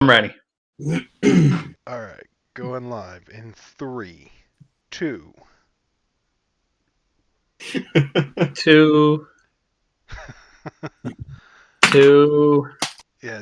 ready. All right, going live in 3, 2. Two. Yeah,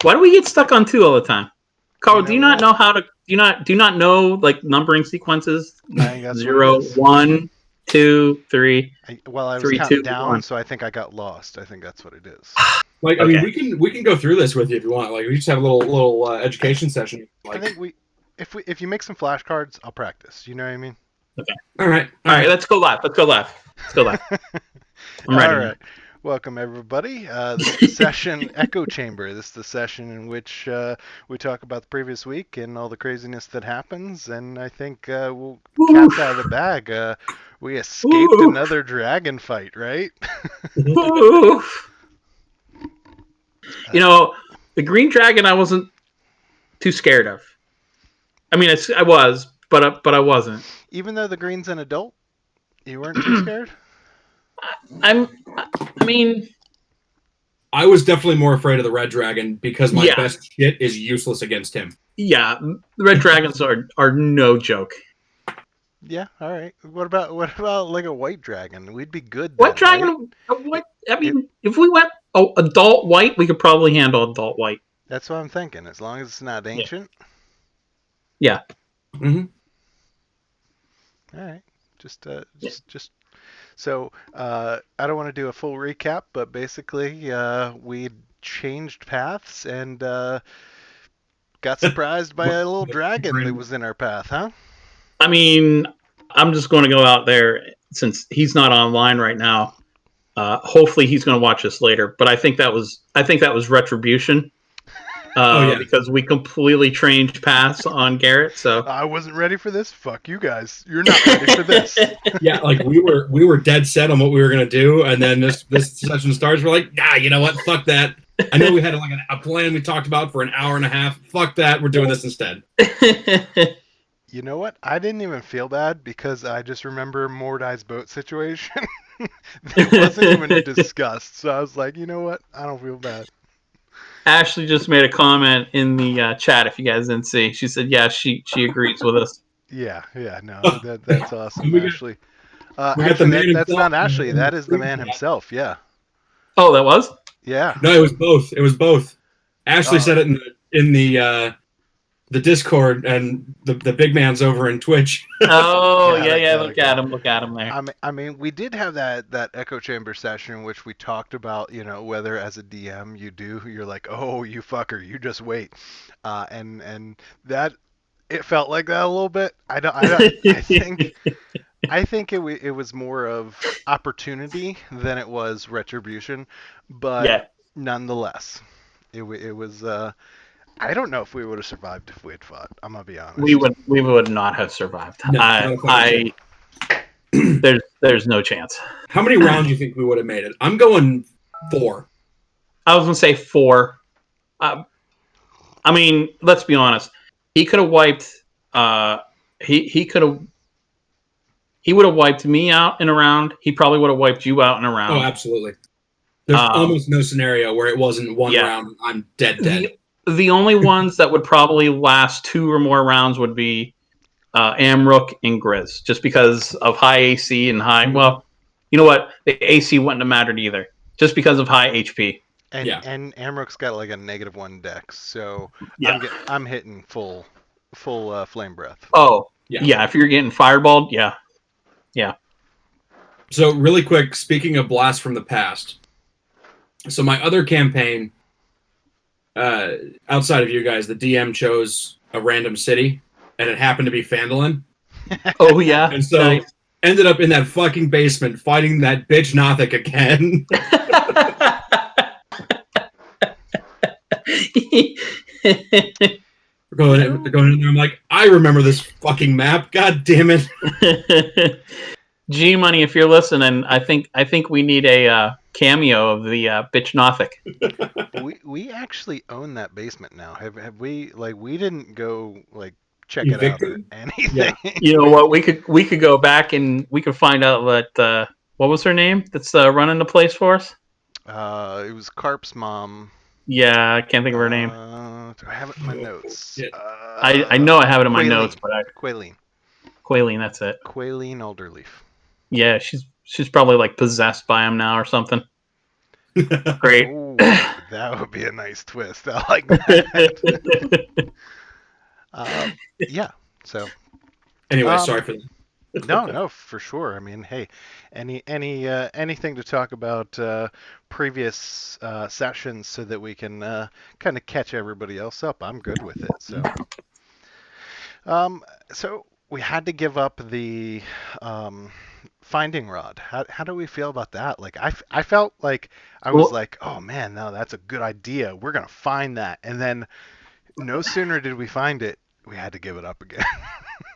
Why do we get stuck on 2 all the time? Carl, do you not what? know how to? Do you not know like numbering sequences? I think that's what it 0, is. 1, 2, 3, Well, I was 3, counting 2, down, 1. so I think I got lost. I think that's what it is. Like, I Okay. mean, we can go through this with you if you want. Like, we just have a little education session. I Like, think if you make some flashcards, I'll practice. You know what I mean? Okay. all right. All right. Let's go live. I'm ready. All right. Welcome, everybody. This is the session Echo Chamber. This is the session in which we talk about the previous week and all the craziness that happens. And I think we'll cat's out of the bag. We escaped another dragon fight, right? You know, the green dragon I wasn't too scared of. I mean, I was, but I wasn't. Even though the green's an adult, you weren't too scared? I mean, I was definitely more afraid of the red dragon because my Yeah. best shit is useless against him. yeah, the red dragons are no joke. Yeah, all right. What about like a white dragon? We'd be good. What then, dragon? What? I mean, if we went adult white, we could probably handle adult white. That's what I'm thinking. As long as it's not ancient. Yeah. Mm-hmm. All right. Just. So I don't want to do a full recap, but basically we changed paths and got surprised by a little dragon that was in our path, huh? I mean, I'm just going to go out there since he's not online right now. Hopefully, he's going to watch this later. But I think that was retribution. Because we completely changed paths on Garrett. So I wasn't ready for this. Fuck you guys. You're not ready for this. Yeah, like we were dead set on what we were gonna do, and then this session starts. We're like, nah, you know what? Fuck that. I know we had like a plan we talked about for an hour and a half. Fuck that. We're doing this instead. You know what? I didn't even feel bad because I just remember Mordai's boat situation. It wasn't even discussed. So I was like, you know what? I don't feel bad. Ashley just made a comment in the chat. If you guys didn't see, she said, "Yeah, she agrees with us." Yeah, no, that's awesome, Ashley. Actually, that's not Ashley. That is the man himself. Yeah. Oh, that was? Yeah. No, it was both. It was both. Ashley said it in the Discord, and the big man's over in Twitch. Oh, yeah. Look at him there. I mean, we did have that echo chamber session in which we talked about, whether as a DM you're like, oh, you fucker, you just wait, and that it felt like that a little bit. I think it was more of opportunity than it was retribution, but nonetheless, it was. I don't know if we would have survived if we had fought. I'm gonna be honest. We would not have survived. No, there's no chance. How many rounds do you think we would have made it? I'm going 4. I was gonna say 4. I mean, let's be honest. He could have wiped. He would have wiped me out in a round. He probably would have wiped you out in a round. Oh, absolutely. There's almost no scenario where it wasn't one round. I'm dead. The only ones that would probably last 2 or more rounds would be Amrook and Grizz, just because of high AC and high. Well, you know what? The AC wouldn't have mattered either, just because of high HP. And Amrook's got like a -1 dex, so I'm hitting full flame breath. Oh, yeah. If you're getting fireballed, yeah. So really quick, speaking of blast from the past, so my other campaign, outside of you guys, the DM chose a random city, and it happened to be Phandalin. Oh yeah, and so ended up in that fucking basement fighting that bitch Nothic again. Going in there, I'm like, I remember this fucking map. God damn it. G Money, if you're listening, I think we need a cameo of the bitch Nothic. We actually own that basement now. Have we we didn't go check it out or anything. Yeah. You know what? We could go back and we could find out what was her name that's running the place for us. It was Carp's mom. Yeah, I can't think of her name. Do I have it in my notes? Yeah. I know I have it in my notes, but Quaileen. That's it. Quaileen Alderleaf. Yeah, she's probably like possessed by him now or something. Great. Ooh, that would be a nice twist. I like that. Yeah. So. Anyway, sorry for that. No, for sure. I mean, hey, anything to talk about previous sessions so that we can kind of catch everybody else up. I'm good with it. So we had to give up the finding rod. How do we feel about that? Like I felt like I was like, oh man, no, that's a good idea. We're gonna find that, and then no sooner did we find it, we had to give it up again.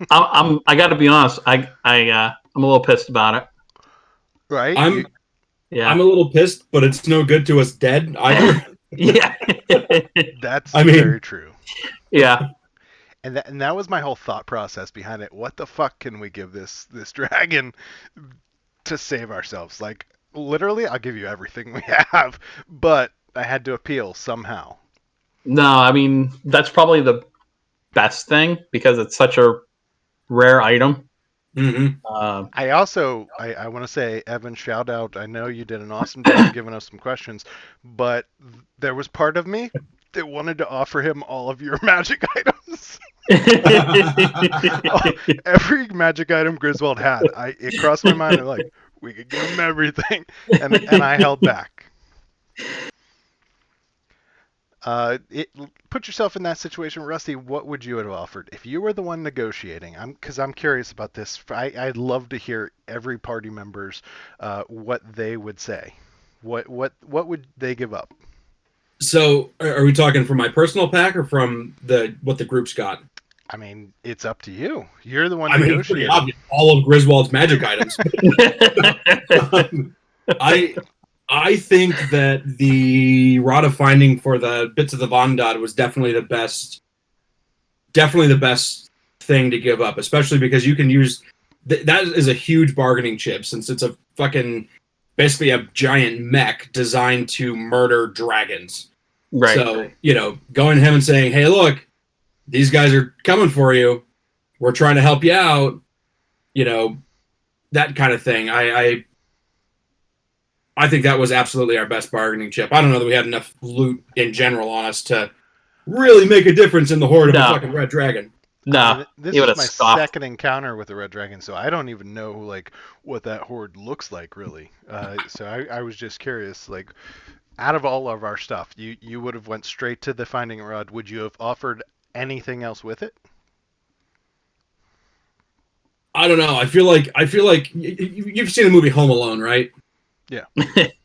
I got to be honest. I'm a little pissed about it. Right? I'm Yeah. a little pissed, but it's no good to us dead either. Yeah. That's I mean- very true. Yeah. And that was my whole thought process behind it. What the fuck can we give this dragon to save ourselves? Like, literally, I'll give you everything we have, but I had to appeal somehow. No, I mean that's probably the best thing because it's such a rare item. Mm-hmm. I also I want to say, Evan, shout out. I know you did an awesome job giving us some questions, but there was part of me that wanted to offer him all of your magic items. Every magic item Griswold had, it crossed my mind. I'm like, we could give him everything, and I held back. Put yourself in that situation, Rusty. What would you have offered if you were the one negotiating? Because I'm curious about this. I'd love to hear every party member's what they would say. What would they give up? So, are we talking from my personal pack or from what the group's got? I mean, it's up to you. You're the one I mean, it's negotiating. pretty obvious. All of Griswold's magic items. I think that the Rod of Finding for the Bits of the Vandad was definitely the best thing to give up, especially because you can use that is a huge bargaining chip since it's a fucking basically a giant mech designed to murder dragons. Right. So, going to him and saying, "Hey, look, these guys are coming for you. We're trying to help you out." That kind of thing. I think that was absolutely our best bargaining chip. I don't know that we had enough loot in general on us to really make a difference in the horde of a fucking red dragon. No, I mean, this he is would've my scoffed. second encounter with the red dragon, so I don't even know what that horde looks like really. So I was just curious, like, out of all of our stuff, you would have went straight to the finding rod. Would you have offered anything else with it? I don't know. I feel like you've seen the movie Home Alone, right? Yeah.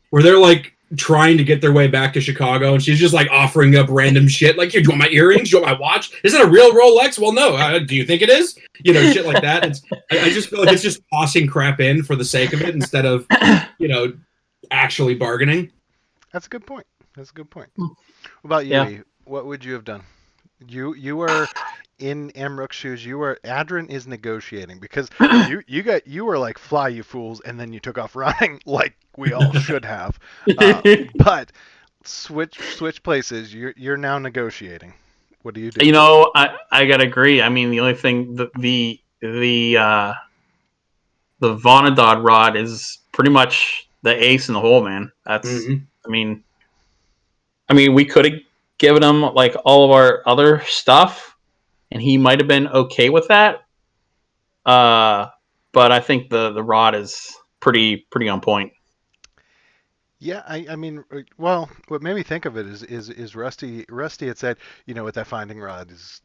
Where they're like trying to get their way back to Chicago, and she's just like offering up random shit, like, "Here, do you want my earrings? Do you want my watch? Is it a real Rolex? Well, no. Do you think it is? Shit like that." I just feel like it's just tossing crap in for the sake of it instead of, actually bargaining. That's a good point. What about you? Yeah. E? What would you have done? You were in Amrook's shoes. Adrin is negotiating because you were like, "Fly, you fools," and then you took off running like we all should have. But switch places. You're now negotiating. What do you do? I gotta agree. I mean, the only thing the Vonadod rod is pretty much the ace in the hole, man. That's Mhm. I mean, we could have given him like all of our other stuff, and he might have been okay with that. But I think the rod is pretty on point. Yeah, I mean, well, what made me think of it is Rusty. Rusty had said, with that finding rod is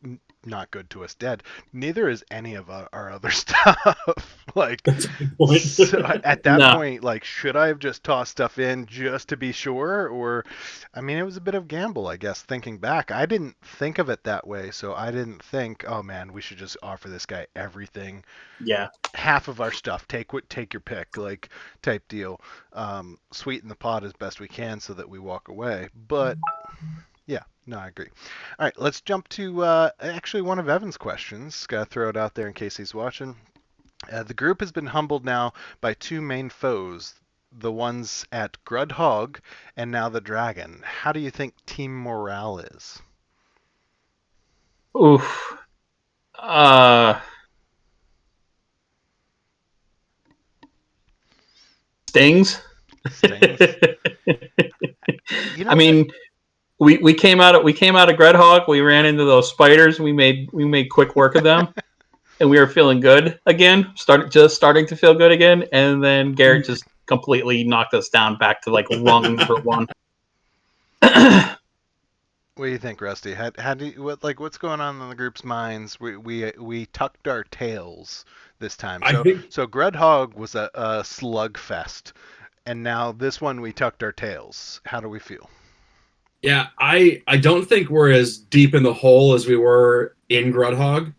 not good to us dead. Neither is any of our other stuff. Like, That's a good point. so at that No. point, like, should I have just tossed stuff in just to be sure? Or, I mean, it was a bit of gamble, I guess, thinking back. I didn't think of it that way, so I didn't think, oh man, we should just offer this guy everything. Yeah. Half of our stuff, take your pick, like, type deal. Sweeten the pot as best we can so that we walk away. But yeah, no, I agree. All right, let's jump to actually one of Evan's questions. Gotta throw it out there in case he's watching. The group has been humbled now by two main foes, the ones at Grudhog and now the Dragon. How do you think team morale is? Oof. Uh, Stings. Stings. You I know what? mean, we came out of Gredhog. We ran into those spiders. We made quick work of them, and we were feeling good again. Starting to feel good again, and then Garrett just completely knocked us down back to like rung number one. What do you think, Rusty? How do you, what's going on in the group's minds? We tucked our tails this time. I So think so Grudhog was a slugfest, and now this one we tucked our tails. How do we feel? Yeah, I don't think we're as deep in the hole as we were in Grudhog,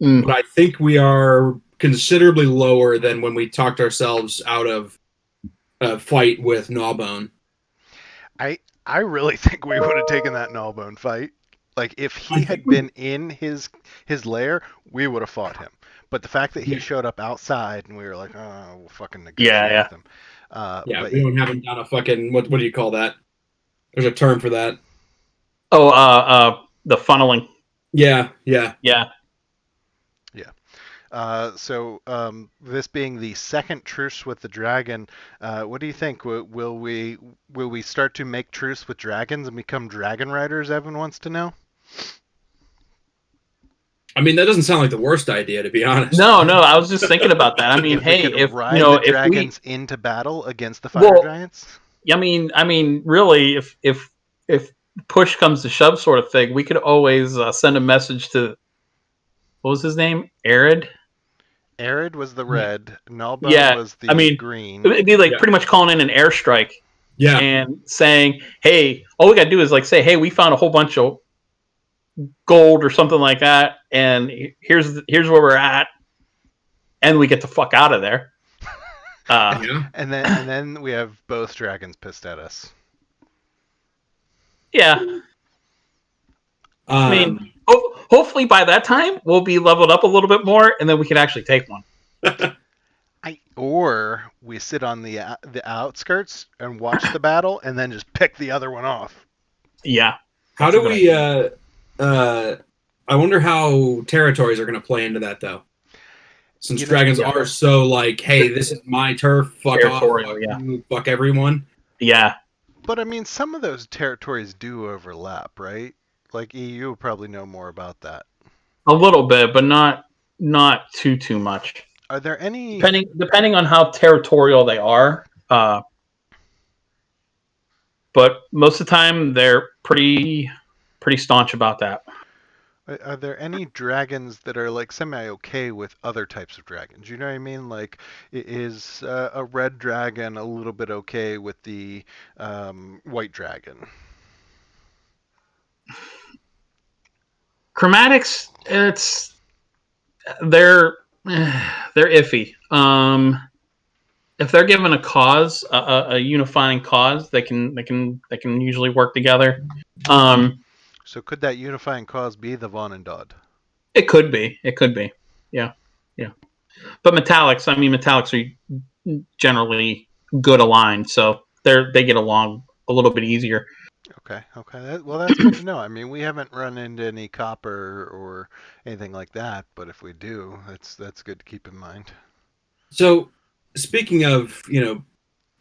but I think we are considerably lower than when we talked ourselves out of a fight with Gnawbone. I really think we would have taken that Gnawbone fight. Like if he had been in his lair, we would have fought him. But the fact that he showed up outside and we were like, oh, we'll fucking negotiate Yeah. with him. Yeah, But we haven't done a fucking what do you call that? There's a term for that. Oh, the funneling. Yeah. Yeah. So this being the second truce with the dragon, what do you think? Will we start to make truce with dragons and become dragon riders? Evan wants to know. I mean, that doesn't sound like the worst idea, to be honest. No, I was just thinking about that. I mean, If we hey, could if ride the if we, dragons into battle against the fire well, giants. I mean, really, if push comes to shove, sort of thing, we could always send a message to what was his name, Arid. Arid was the red, Gnawbone Yeah, was I the mean, green. it'd be like Yeah. pretty much calling in an airstrike Yeah. and saying, "Hey, all we gotta do is like say, hey, we found a whole bunch of gold or something like that, and here's where we're at, and we get the fuck out of there." Yeah. And then we have both dragons pissed at us. Yeah, I mean, Um, hopefully by that time we'll be leveled up a little bit more, and then we can actually take one. Or we sit on the outskirts and watch the battle, and then just pick the other one off. Yeah. how That's a do good we? idea. I wonder how territories are going to play into that, though. Since dragons yeah. are so like, hey, this is my turf. Fuck off. Territorial, Fuck, yeah. you, fuck everyone. Yeah. But I mean, some of those territories do overlap, right? Like EU would probably know more about that. A little bit, but not too much. Are there any? Depending on how territorial they are, but most of the time they're pretty staunch about that. Are there any dragons that are like semi okay with other types of dragons? You know what I mean? Like, is a red dragon a little bit okay with the white dragon? Chromatics, they're iffy. If they're given a cause, a unifying cause, they can usually work together. So could that unifying cause be the Von and Dodd? It could be. Yeah. But metallics are generally good aligned, so they get along a little bit easier. Okay. Well, that's good to know. I mean, we haven't run into any copper or anything like that, but if we do, that's good to keep in mind. So, speaking of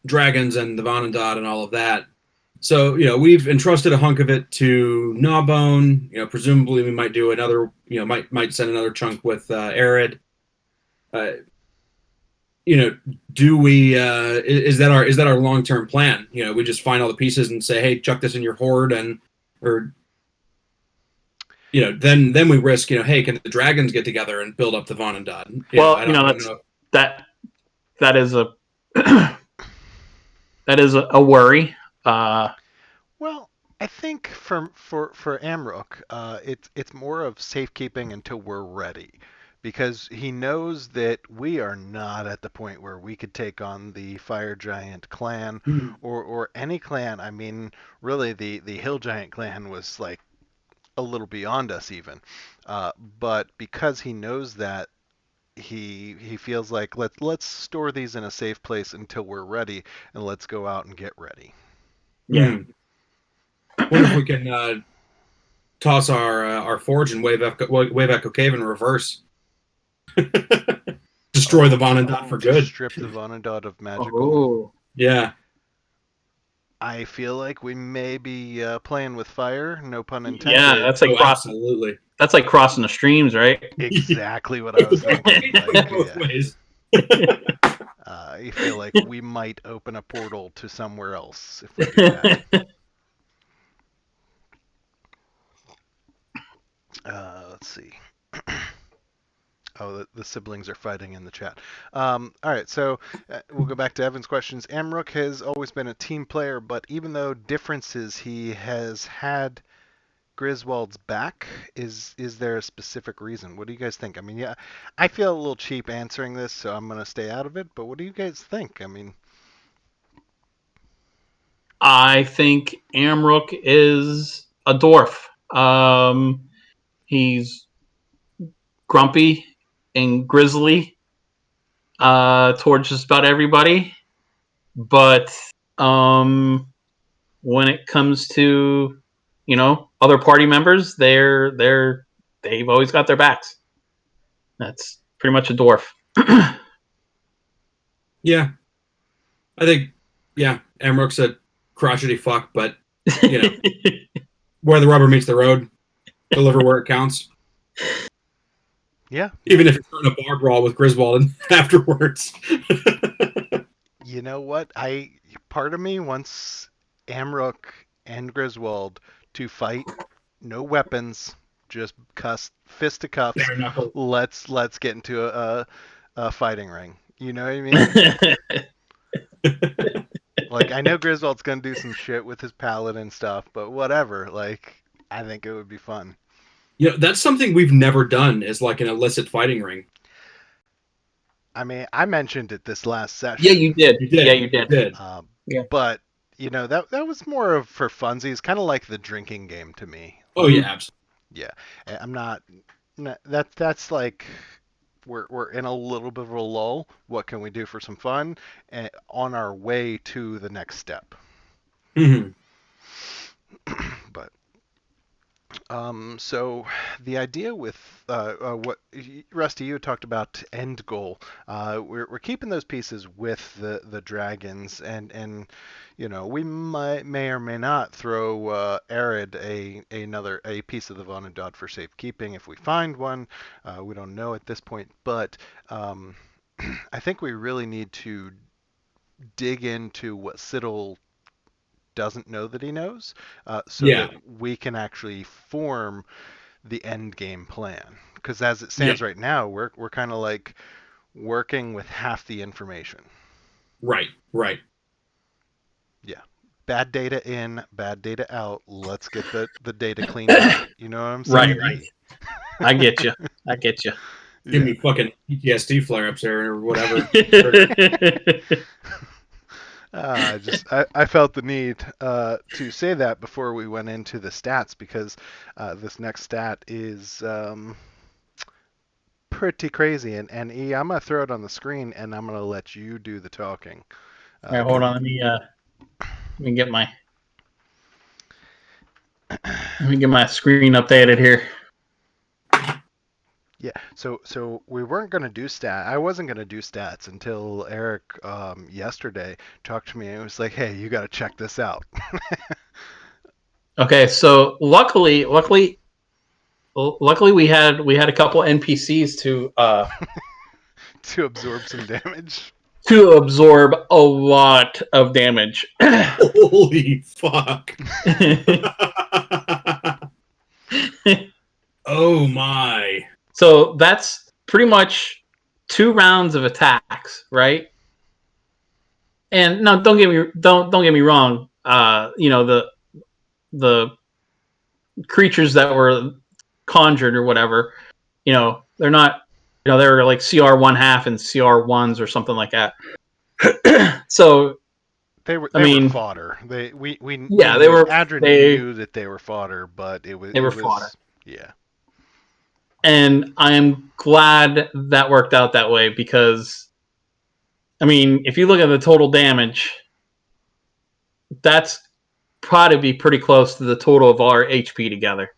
dragons and the Vanandad and all of that, so we've entrusted a hunk of it to Gnawbone. Presumably we might do another. Might send another chunk with Arid. Do we? Is that our long term plan? We just find all the pieces and say, hey, chuck this in your horde, or then we risk. Hey, can the dragons get together and build up the Vanandad? That is a that is a worry. Well, I think for Amrook, it's more of safekeeping until we're ready, because he knows that we are not at the point where we could take on the Fire Giant clan or any clan. I mean, really, the Hill Giant clan was like a little beyond us even. But because he knows that, he feels like let's store these in a safe place until we're ready, and let's go out and get ready. Yeah. Wonder if we can toss our forge in Wave Echo Cave in reverse. Destroy the Vonnegut for good. Strip the Vonnegut of magical. Oh. Yeah. I feel like we may be playing with fire, no pun intended. Yeah, that's like absolutely. That's like crossing the streams, right? Exactly what I was thinking. Like, Both ways. I feel like we might open a portal to somewhere else if we do that. Let's see. Oh, the siblings are fighting in the chat. All right, so we'll go back to Evan's questions. Amrook has always been a team player, but even though differences, he has had Griswold's back. Is there a specific reason? What do you guys think? I mean, yeah, I feel a little cheap answering this, so I'm going to stay out of it, but what do you guys think? I mean, I think Amrook is a dwarf. He's grumpy and grizzly towards just about everybody, but when it comes to other party members, they've always got their backs. That's pretty much a dwarf. Yeah, I think Amrook's a crotchety fuck, but where the rubber meets the road, deliver where it counts. Yeah. Even if it's in a bar brawl with Griswold afterwards. You know what? Part of me wants Amrook and Griswold to fight, no weapons, just fist to cuffs. Let's get into a fighting ring. You know what I mean? Like, I know Griswold's gonna do some shit with his paladin stuff, but whatever. Like, I think it would be fun. That's something we've never done, is like an illicit fighting ring. I mean, I mentioned it this last session. Yeah, you did. Yeah, you did. Yeah. But that was more of for funsies, kind of like the drinking game to me. Oh yeah, absolutely. Yeah, I'm not. That's like we're in a little bit of a lull. What can we do for some fun? And on our way to the next step. Mm-hmm. But so the idea with what Rusty, you had talked about end goal. We're keeping those pieces with the dragons, and we may or may not throw Arid another piece of the Vonnegut for safekeeping if we find one. We don't know at this point, but I think we really need to dig into what Siddle doesn't know that he knows, so that we can actually form the end game plan. Because as it stands right now, we're kind of like working with half the information. Right. Yeah. Bad data in, bad data out. Let's get the data cleaned out. You know what I'm saying? Right. I get you. Give me fucking PTSD flare-ups there or whatever. I felt the need to say that before we went into the stats, because this next stat is pretty crazy. And E, I'm going to throw it on the screen, and I'm going to let you do the talking. All right, hold on. Let me get my screen updated here. Yeah, so we weren't going to do I wasn't going to do stats until Eric yesterday talked to me and was like, "Hey, you got to check this out." Okay, so luckily we had a couple NPCs to to absorb some damage. To absorb a lot of damage. Holy fuck. Oh my. So that's pretty much 2 rounds of attacks, right? And no, don't get me wrong. The creatures that were conjured or whatever, they're not, they were like CR 1/2 and CR 1s or something like that. So they were fodder. They were. Adrin knew that they were fodder, but they were fodder. Yeah. And I am glad that worked out that way because, I mean, if you look at the total damage, that's probably be pretty close to the total of our HP together.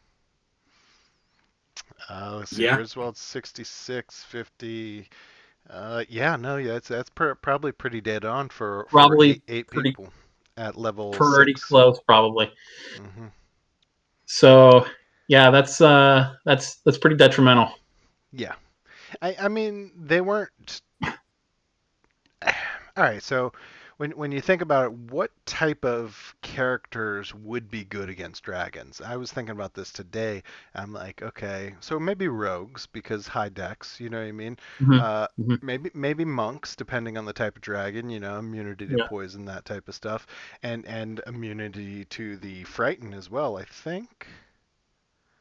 Let's see. Yeah. Griswold's 66, 50. That's probably pretty dead on for Probably eight pretty people at level pretty 6. close, probably. Mm-hmm. So yeah, that's pretty detrimental. Yeah. I mean, they weren't. All right, so when you think about it, what type of characters would be good against dragons? I was thinking about this today. I'm like, okay, so maybe rogues because high dex, you know what I mean? Mm-hmm. Mm-hmm. Maybe monks, depending on the type of dragon, immunity to Yeah. poison, that type of stuff, and immunity to the frighten as well, I think.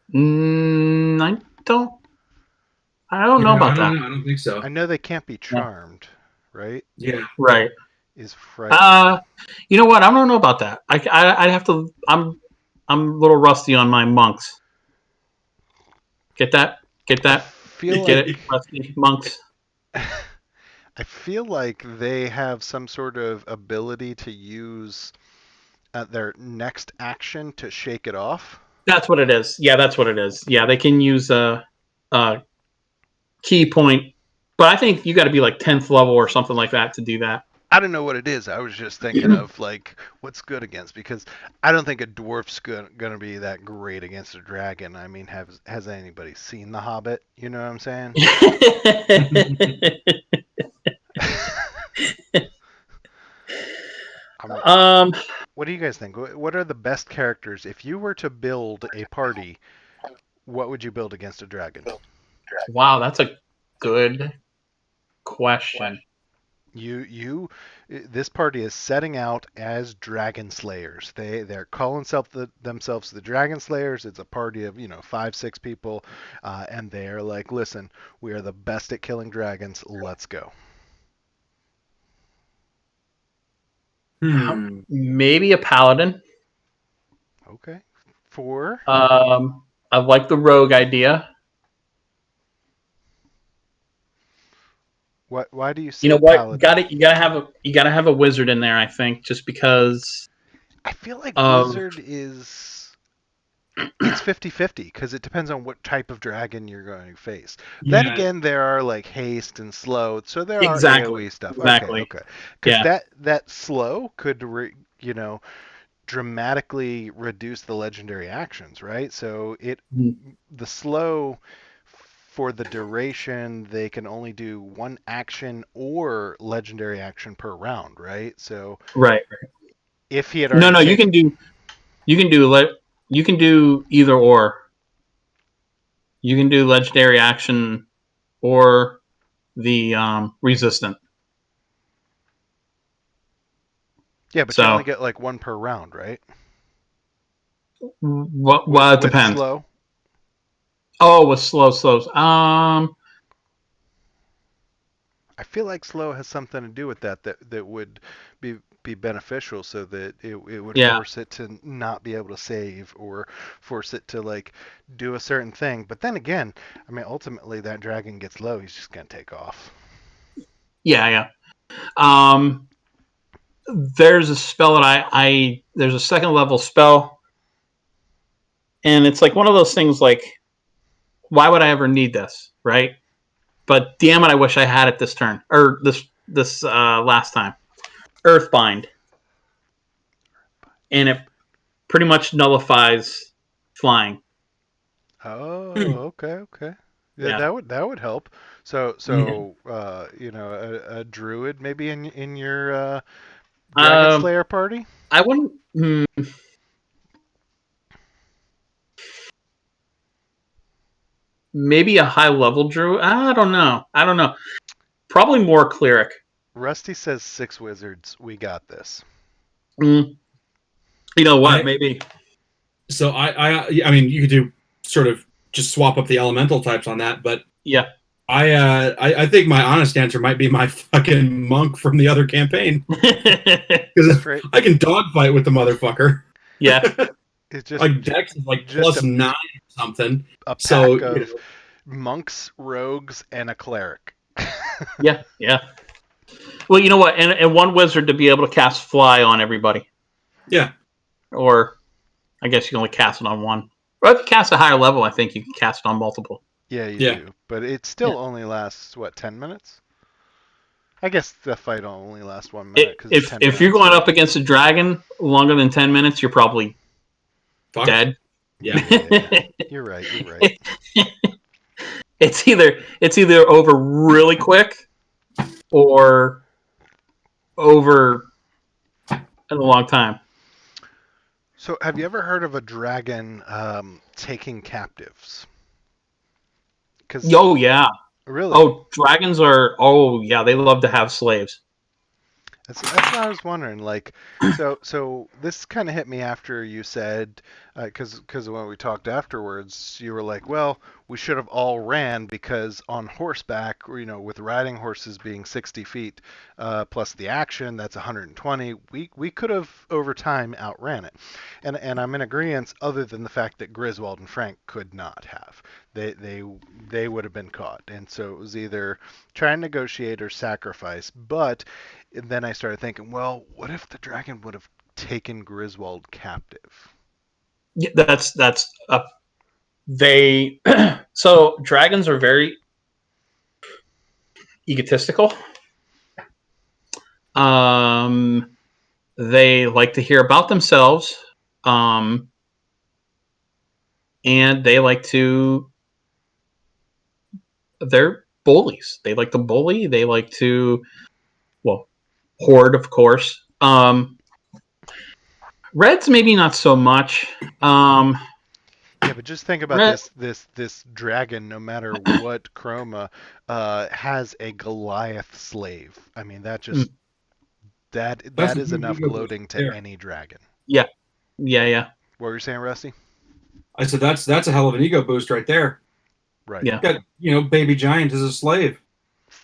I don't know about that. I don't think so. I know they can't be Yeah. charmed, right? Yeah. Right. Is frighten. You know what? I don't know about that. I'd have to. I'm a little rusty on my monks. Get that? Get I that? feel Get like it? Rusty monks. I feel like they have some sort of ability to use their next action to shake it off. That's what it is. Yeah, that's what it is. Yeah, they can use a key point, but I think you got to be like 10th level or something like that to do that. I don't know what it is. I was just thinking of like what's good against, because I don't think a dwarf's gonna be that great against a dragon. I mean, has anybody seen The Hobbit? You know what I'm saying? What do you guys think? What are the best characters if you were to build a party? What would you build against a dragon? Wow, that's a good question. This party is setting out as dragon slayers. They're calling themselves the dragon slayers. It's a party of 5-6 people, and they're like, listen, we are the best at killing dragons. Let's go. Maybe a paladin. Okay. 4. I like the rogue idea. Why do you say You know what? paladin? You gotta have a wizard in there. I think just because. I feel like wizard is it's 50-50 because it depends on what type of dragon you're going to face. Yeah. Then again, there are like haste and slow, so there are Exactly. AoE stuff. Exactly. Okay. Because Yeah. that slow could dramatically reduce the legendary actions, right? So the slow, for the duration, they can only do one action or legendary action per round, right? So Right. if he had already No, you can do either or. You can do legendary action or the resistant. Yeah, but you only get like one per round, right? Well, it With depends. slow. Oh, with slows. I feel like slow has something to do with that would be beneficial, so that it would force it to not be able to save or force it to like do a certain thing. But then again, I mean, ultimately that dragon gets low, he's just gonna take off. Yeah. There's a spell that there's a second level spell, and it's like one of those things like, why would I ever need this, right? But damn it, I wish I had it this turn or this last time. Earthbind, and it pretty much nullifies flying. Oh, okay. Yeah, that would help. So a druid maybe in your Dragon Slayer party? I wouldn't. Maybe a high level druid. I don't know. Probably more cleric. Rusty says 6 wizards. We got this. You know what? Maybe. So I mean, you could do sort of just swap up the elemental types on that, but yeah. I think my honest answer might be my fucking monk from the other campaign. Because right. I can dogfight with the motherfucker. Yeah. It's just like Dex is like just +9 or something. A pack of monks, rogues, and a cleric. Yeah, yeah. Well, you know what? And one wizard to be able to cast fly on everybody. Yeah. Or I guess you can only cast it on one. Or if you cast a higher level, I think you can cast it on multiple. Yeah, you Yeah. do. But it still only lasts, what, 10 minutes? I guess the fight will only last 1 minute. Cause it's 10 If you're minutes, going right? up against a dragon longer than 10 minutes, you're probably Fuck. dead. Yeah. Yeah, you're right. You're right. It's either over really quick or over in a long time. So, have you ever heard of a dragon taking captives? Because Oh yeah. really, Oh, dragons are. Oh yeah, they love to have slaves. that's what I was wondering. Like, so this kind of hit me after you said, because when we talked afterwards, you were like, well, we should have all ran because on horseback, or, with riding horses being 60 feet plus the action, that's 120. We could have over time outran it, and I'm in agreement. Other than the fact that Griswold and Frank could not have, they would have been caught, and so it was either try and negotiate or sacrifice, but. And then I started thinking, well, what if the dragon would have taken Griswold captive? Yeah, that's they. So dragons are very egotistical. They like to hear about themselves. And they like to. They're bullies. They like to bully. They like to, well, hoard, of course. Reds maybe not so much. Yeah, but just think about Red, this dragon. No matter what chroma, has a Goliath slave. I mean, that That's is a enough ego boost gloating to there. any dragon. yeah, yeah. What were you saying, Rusty? I said that's a hell of an ego boost right there. Right. Yeah. Got Baby Giant as a slave.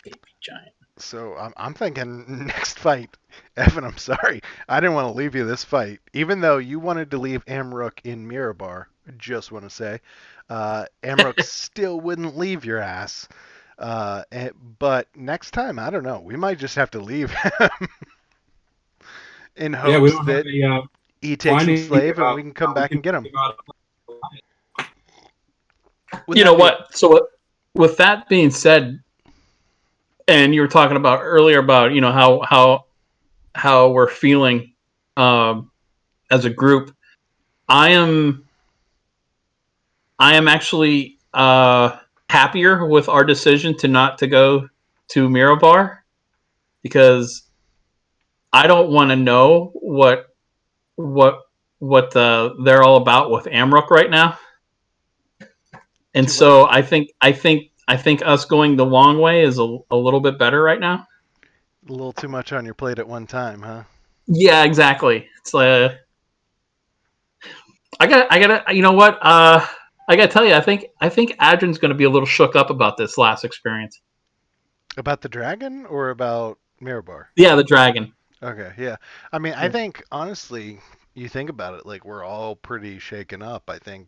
Baby giant. So I'm thinking next fight, Evan. I'm sorry, I didn't want to leave you this fight, even though you wanted to leave Amrook in Mirabar. I just want to say, Amrook still wouldn't leave your ass. But next time, I don't know. We might just have to leave him in Yeah, we hopes don't that have a he takes some finding slave and about we can come how back we and get him. can about Wouldn't You that know be- what? So with that being said, and you were talking about earlier about how we're feeling as a group. I am actually happier with our decision to not to go to Mirabar because I don't want to know what they're all about with Amrook right now. And Too so much. I think us going the long way is a little bit better right now. A little too much on your plate at one time, huh? Yeah, exactly. It's like I got you know what? I gotta tell you, I think Adrian's gonna be a little shook up about this last experience. About the dragon or about Mirabar? Yeah, the dragon. Okay, yeah. I mean, I think honestly, you think about it, like we're all pretty shaken up. I think,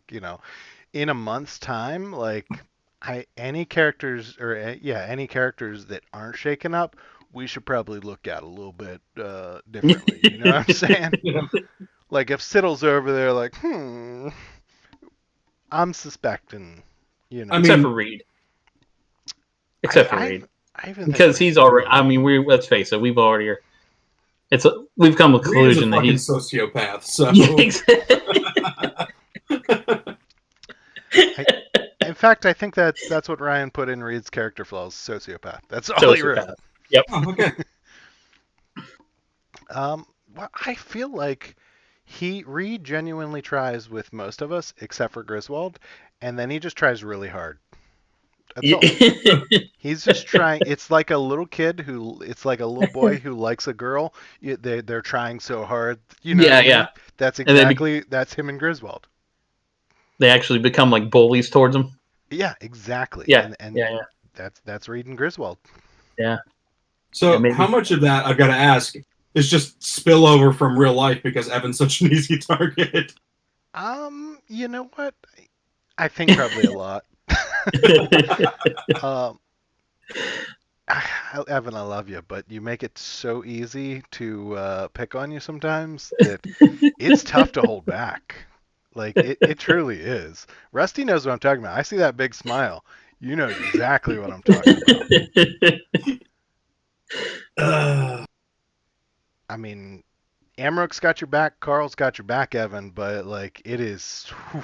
in a month's time, like any characters or any characters that aren't shaken up, we should probably look at a little bit differently. You know what I'm saying? Like if Siddle's over there, like, I'm suspecting, I Except mean, for Reed. Except for I, Reed, I even think because he's already. I mean, let's face it, we've come to the Reed is a conclusion that fucking he's. sociopath. So Yeah, exactly. in fact, I think that's what Ryan put in Reed's character flaws, sociopath. That's all he wrote. Sociopath. Yep. Oh, okay. Well, I feel like Reed genuinely tries with most of us, except for Griswold, and then he just tries really hard. That's all. He's just trying. It's like a little kid it's like a little boy who likes a girl. They're trying so hard. You know what I mean? Yeah. That's And then exactly that's him and Griswold. they actually become like bullies towards him. Yeah, exactly. Yeah. And Yeah. that's Reed and Griswold. Yeah. So Yeah, maybe. how much of that, I've got to ask, is just spillover from real life because Evan's such an easy target? You know what? I think probably a lot. Um, Evan, I love you, but you make it so easy to pick on you sometimes that it's tough to hold back. Like it truly is. Rusty knows what I'm talking about. I see that big smile. You know exactly what I'm talking about. I mean, Amrook's got your back, Carl's got your back, Evan, but like it is whew,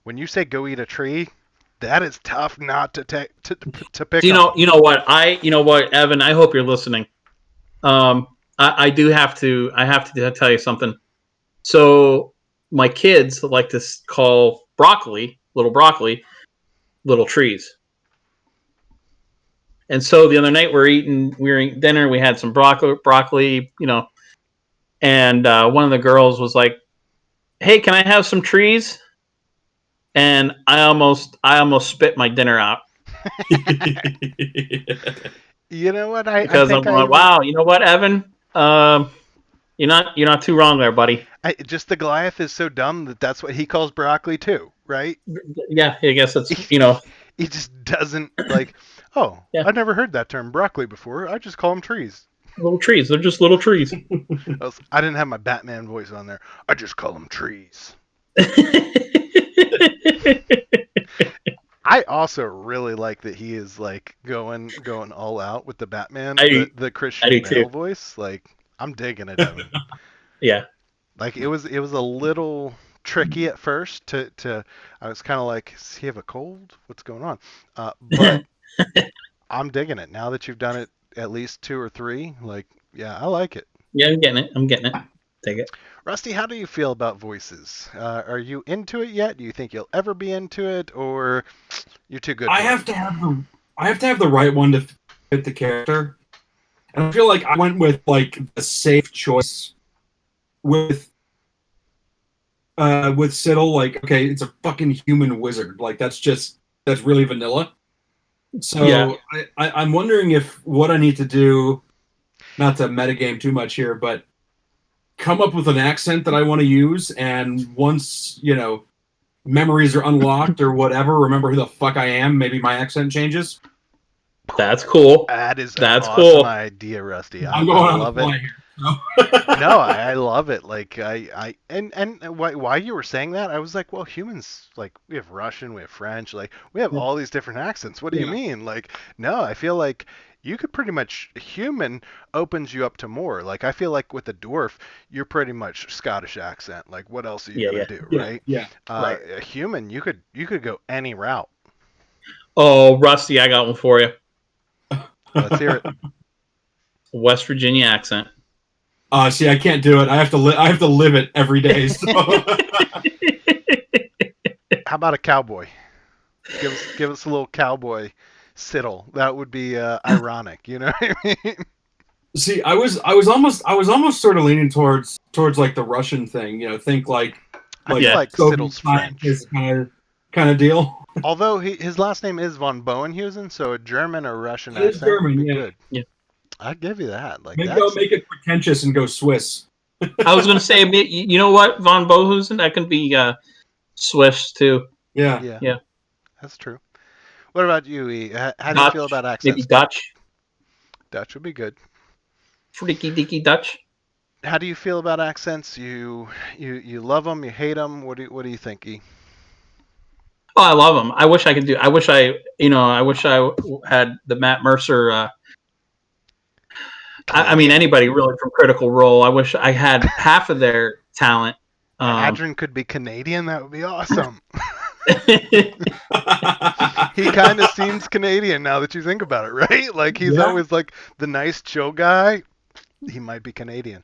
when you say go eat a tree, that is tough not to to pick Do you know? on. You know what, Evan? I hope you're listening. I do have to. I have to tell you something. So my kids like to call broccoli, little trees. And so the other night we were eating dinner. We had some broccoli, and one of the girls was like, "Hey, can I have some trees?" And I almost spit my dinner out You know what? I because I'm think I going, even "Wow, you know what, Evan? You're not too wrong there, buddy." just the Goliath is so dumb that that's what he calls broccoli too, right? Yeah, I guess it's He just doesn't like. Oh, yeah, I've never heard that term broccoli before. I just call them trees. little trees. They're just little trees. I didn't have my Batman voice on there. I just call them trees. I also really like that he is like going all out with the Batman, the I do Christian too. Bale voice. Like I'm digging it, Evan. Yeah. Like it was a little tricky at first to I was kind of like, does he have a cold? What's going on? But I'm digging it now that you've done it at least two or three. Like, yeah, I like it. Yeah, I'm getting it. I'm getting it. Take it. Rusty, how do you feel about voices? Are you into it yet? Do you think you'll ever be into it, or you're too good for I have to have the right one to fit the character. And I feel like I went with like the safe choice with Siddle. Like, okay, it's a fucking human wizard. Like that's really vanilla. So Yeah. I'm wondering if what I need to do, not to metagame too much here, but come up with an accent that I want to use, and once, memories are unlocked or whatever, remember who the fuck I am, maybe my accent changes. That's cool. That is an That's awesome cool. idea, Rusty. I'm going I on the love fly it. here. So. No, I love it. Like and why you were saying that, I was like, well, humans, like we have Russian, we have French, like we have all these different accents. What do you Yeah. mean? Like, no, I feel like you could pretty much human opens you up to more. Like I feel like with a dwarf, you're pretty much Scottish accent. Like what else are you gonna do, right? Yeah. Right. A human, you could go any route. Oh, Rusty, I got one for you. Let's hear it. West Virginia accent. See, I can't do it. I have to live it every day. So. How about a cowboy? Give us a little cowboy siddle. That would be ironic, you know what I mean? See, I was almost sort of leaning towards like the Russian thing. Think like I feel Yeah. like Soviet Siddle's French. kind of deal. Although his last name is von Bowenhuizen, so a German or Russian It is accent German, would be yeah. good. Yeah. I'd give you that. Like Maybe that's I'll make it pretentious and go Swiss. I was going to say, you know what, Von Bohusen? That can be Swiss too. Yeah. yeah, that's true. What about you, E? How do you Dutch, feel about maybe accents? Dutch. Dutch would be good. Freaky deaky Dutch. How do you feel about accents? You love them, you hate them. What do you think, E? Oh, I love them. I wish I could do. I wish I had the Matt Mercer. I mean, anybody really from Critical Role. I wish I had half of their talent. Adrian could be Canadian. That would be awesome. He kind of seems Canadian now that you think about it, right? Like he's always like the nice, chill guy. He might be Canadian.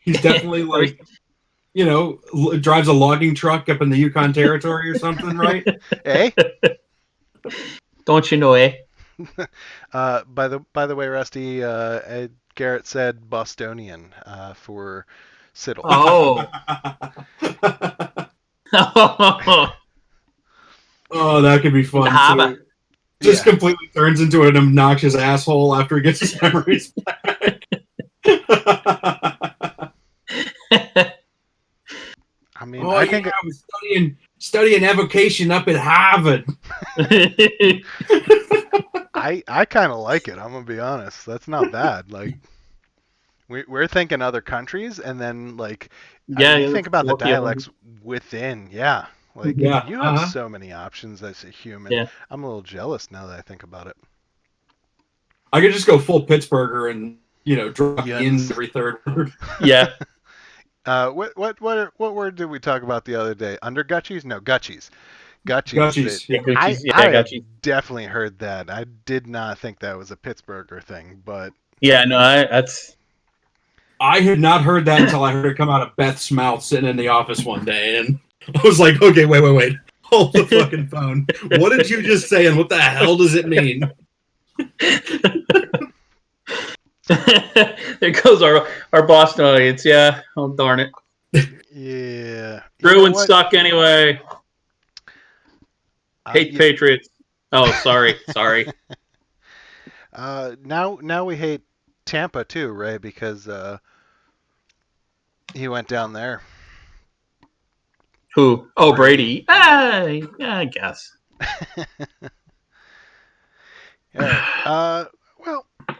He's definitely like, drives a logging truck up in the Yukon Territory or something, right? Eh? Don't you know, eh? By the way, Rusty, Garrett said Bostonian for Siddle. Oh. Oh, that could be fun. Haba. Just completely turns into an obnoxious asshole after he gets his memories back. I mean, I think I was studying studying evocation up at Harvard. I kind of like it. I'm gonna be honest. That's not bad. Like we're thinking other countries, and then like you think about the dialects within. Yeah, like Yeah, you have so many options as a human. Yeah. I'm a little jealous now that I think about it. I could just go full Pittsburgher and drop in Yuns. every third word. Yeah. What word did we talk about the other day? Undergutchies? No, gutchies. Gutchies. Yeah, Gucci's, I have Gucci. definitely heard that. I did not think that was a Pittsburgher thing, but Yeah, no, that's. I had not heard that until I heard it come out of Beth's mouth sitting in the office one day, and I was like, okay, wait. Hold the fucking phone. What did you just say, and what the hell does it mean? There goes our Boston audience. Yeah. Oh, darn it. yeah. Bruins suck anyway. Hate Patriots. Oh, sorry. Now we hate Tampa too, Ray, because he went down there. Who? Oh, Brady. Yeah, I guess. Well,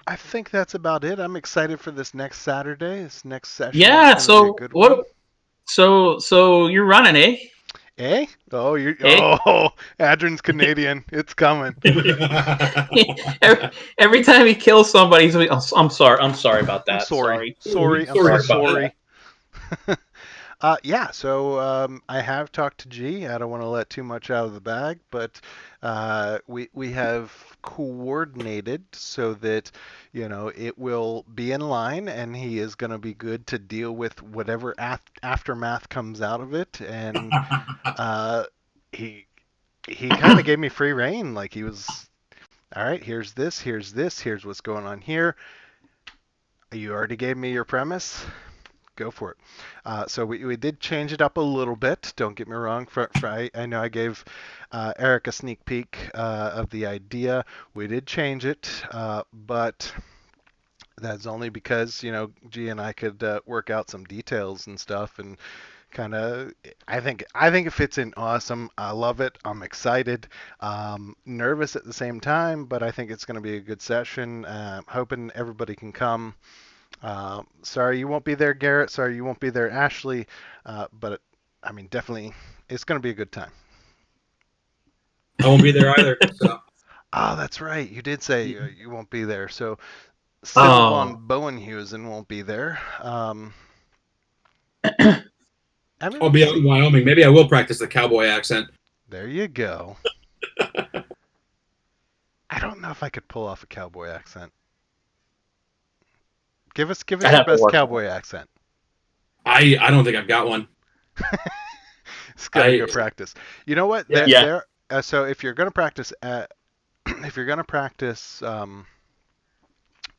I think that's about it. I'm excited for this next Saturday. This next session. Yeah. So what? So you're running, eh? Eh? Oh, Eh? Oh, Adrian's Canadian. It's coming. every time he kills somebody, he's like, I'm sorry. I'm sorry about that. I'm sorry. Yeah, so I have talked to G. I don't want to let too much out of the bag, but we have coordinated so that it will be in line, and he is going to be good to deal with whatever aftermath comes out of it. And he kind of gave me free reign. Like he was, all right, here's this, here's what's going on here. You already gave me your premise. Go for it. So we did change it up a little bit. Don't get me wrong. I know I gave Eric a sneak peek of the idea. We did change it, but that's only because G and I could work out some details and stuff, and kind of. I think it fits in awesome. I love it. I'm excited. Nervous at the same time, but I think it's going to be a good session. Hoping everybody can come. Sorry you won't be there, Garrett. Sorry you won't be there, Ashley. But I mean, definitely, it's going to be a good time. I won't be there either. So. Oh, that's right. You did say you won't be there. So Sylvan Bowenhuizen won't be there. I'll be out in Wyoming. Maybe I will practice the cowboy accent. There you go. I don't know if I could pull off a cowboy accent. Give us your best cowboy accent. I don't think I've got one. It's gotta go practice. You know what? So if you're gonna practice,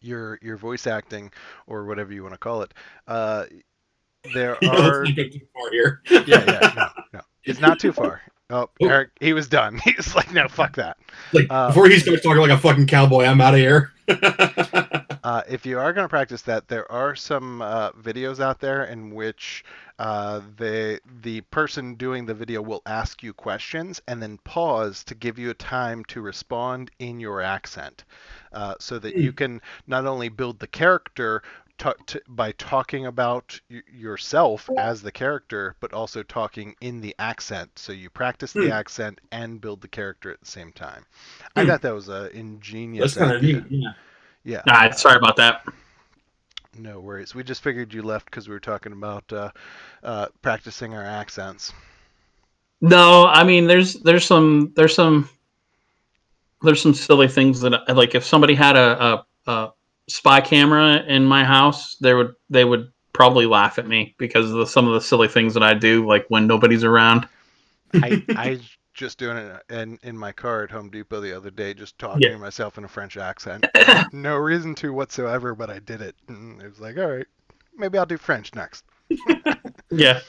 your voice acting or whatever you want to call it, there are. Let's not go too far here. No, it's not too far. Oh, Eric, he was done. He was like, no, fuck that. Like before he starts talking like a fucking cowboy, I'm out of here. If you are going to practice that, there are some videos out there in which the person doing the video will ask you questions and then pause to give you a time to respond in your accent, so that you can not only build the character by talking about yourself as the character, but also talking in the accent. So you practice the accent and build the character at the same time. I thought that was an ingenious idea. That's kind of neat, yeah. Nah, sorry about that. No worries. We just figured you left because we were talking about practicing our accents. No, I mean there's some silly things that, like, if somebody had a spy camera in my house, they would probably laugh at me because of some of the silly things that I do, like when nobody's around. I just doing it in my car at Home Depot the other day, just talking to myself in a French accent. No reason to whatsoever, but I did it. And it was like, all right, maybe I'll do French next. Yeah.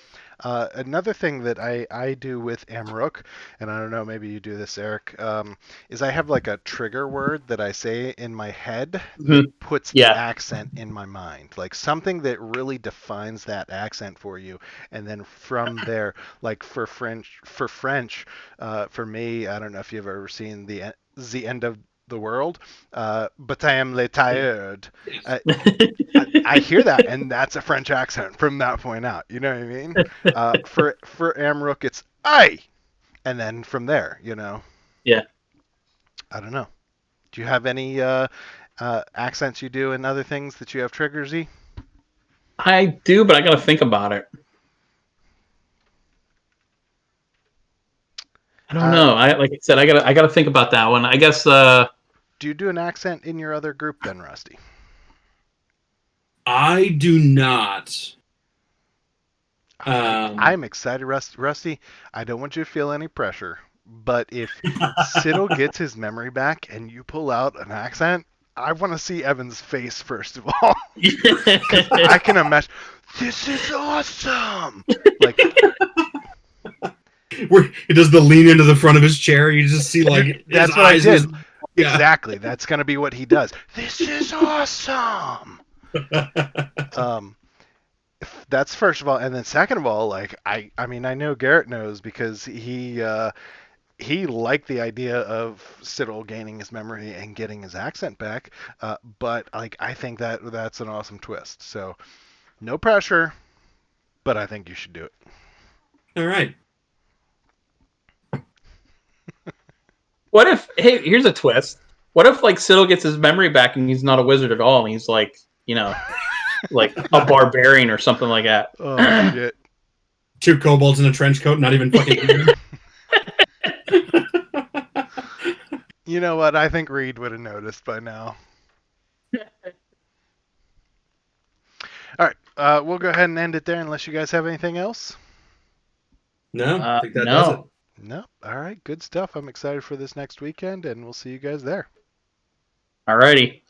Another thing that I do with Amrook, and I don't know, maybe you do this, Eric, is I have like a trigger word that I say in my head that Mhm. puts the Yeah. accent in my mind, like something that really defines that accent for you, and then from there, like for French, for me, I don't know if you've ever seen the end of the world, Baptême les tailleurs. Yes. Uh, I hear that, and that's a French accent from that point out. You know what I mean? For Amrook, it's "I," and then from there, Yeah. I don't know. Do you have any accents you do and other things that you have triggersy? I do, but I got to think about it. I don't Uh, know. Like I said, I gotta think about that one. I guess. do you do an accent in your other group then, Rusty? I do not. I'm excited, Rusty. I don't want you to feel any pressure, but if Siddle gets his memory back and you pull out an accent, I want to see Evan's face first of all. Because I can imagine, this is awesome! Like, where he does the lean into the front of his chair. You just see like his that's what I eyes. And did. his, yeah. Exactly. That's going to be what he does. This is awesome! Um, that's first of all. And then second of all, like, I mean, I know Garrett knows because he liked the idea of Siddle gaining his memory and getting his accent back. But like, I think that's an awesome twist. So no pressure, but I think you should do it. All right. What if? Hey, here's a twist. What if like Siddle gets his memory back and he's not a wizard at all, and he's like, like a barbarian or something like that? Oh shit! Two kobolds in a trench coat, not even fucking. You know what? I think Reed would have noticed by now. All right, we'll go ahead and end it there unless you guys have anything else. No, I think that does it. No. No. All right, good stuff. I'm excited for this next weekend, and we'll see you guys there. Alrighty.